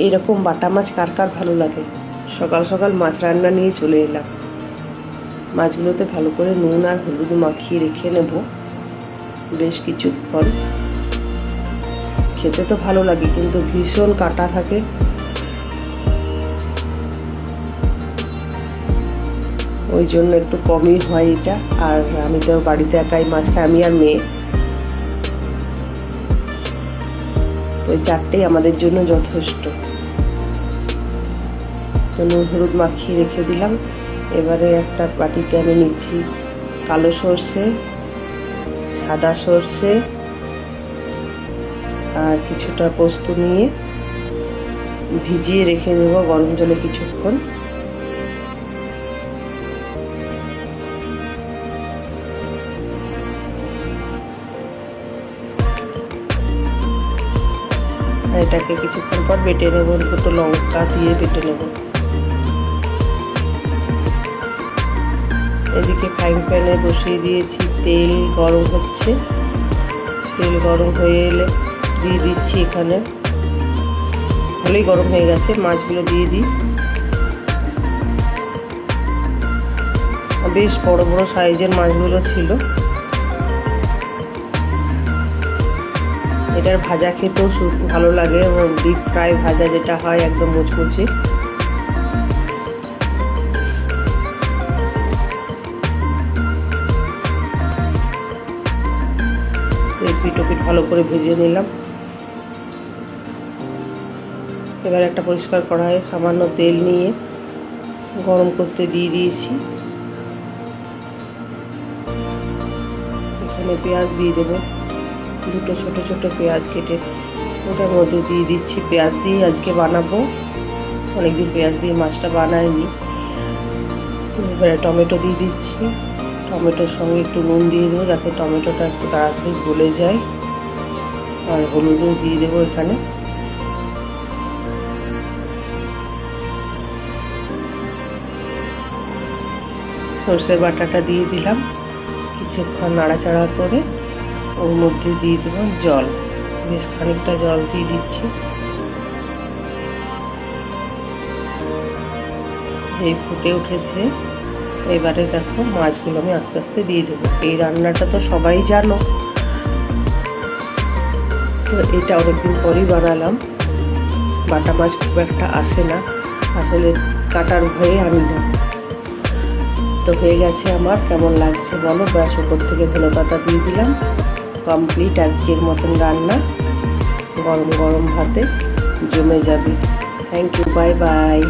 এরকম বাটা মাছ কার কার ভালো লাগে। সকাল সকাল মাছ রান্না নিয়ে চলে এলাম। মাছগুলোতে ভালো করে নুন আর হলুদ মাখিয়ে রেখে নেব বেশ কিছুক্ষণ। খেতে তো ভালো লাগে কিন্তু ভীষণ কাঁটা থাকে। ওই জন্য একটু কমই হয় এটা। আর আমি তো বাড়িতে একাই মাছ খাই, আমি আর মেয়ে। ওই চারটেই আমাদের জন্য যথেষ্ট। নুন হলুদ মাখিয়ে রেখে দিলাম। এবারে একটা বাটিতে আমি নিচ্ছি কালো সর্ষে, সাদা সর্ষে আর কিছুটা পোস্ত নিয়ে ভিজিয়ে রেখে দেব গরম জলে কিছুক্ষণ। এটাকে কিছুক্ষণ পর বেটে নেব, দুটো লঙ্কা দিয়ে বেটে নেব। এদিকে ফ্রাইং প্যানে বসিয়ে দিয়েছি, তেল গরম হচ্ছে। তেল গরম হয়ে এলে দিয়ে দিচ্ছি এখানে, ভালোই গরম হয়ে গেছে, মাছগুলো দিয়ে দিই। বেশ বড় বড় সাইজের মাছগুলো ছিল। এটার ভাজা খেতেও ভালো লাগে, ডিপ ফ্রাই ভাজা যেটা হয় একদম মুচমুচে। পিঠ ভালো করে ভেজে নিলাম। এবার একটা পরিষ্কার কড়াইয়ে সামান্য তেল নিয়ে গরম করতে দিয়ে দিয়েছি। এখানে পেঁয়াজ দিয়ে দেবো, দুটো ছোট ছোট পেঁয়াজ কেটে ওটার মধ্যে দিয়ে দিচ্ছি। পেঁয়াজ দিয়ে আজকে বানাবো, অনেকদিন পেঁয়াজ দিয়ে মাছটা বানাইনি। তো এবারে টমেটো দিয়ে দিচ্ছি। টমেটোর সঙ্গে একটু নুন দিয়ে দেবো যাতে টমেটোটা একটু তাড়াতাড়ি গলে যায়। আর হলুদও দিয়ে দেবো এখানে। সর্ষে বাটাটা দিয়ে দিলাম। কিছুক্ষণ নাড়াচাড়া করে ওর মধ্যে দিয়ে দেবো জল, বেশ খানিকটা জল দিয়ে দিচ্ছি। এই ফুটে উঠেছে। এবারে দেখো মাছগুলো আমি আস্তে আস্তে দিয়ে দেবো। এই রান্নাটা তো সবাই জানো, তো এটা অনেকদিন পরই বানালাম। বাটা মাছ খুব একটা আসে না, আসলে কাটার ভয়ে আনি না। তো হয়ে গেছে আমার। কেমন লাগছে বলো? ব্যাস উপর থেকে ধনেপাতা দিয়ে দিলাম। কমপ্লিট আজকের মতন রান্না। গরম গরম ভাতে জমে যাবে। Thank you, bye by.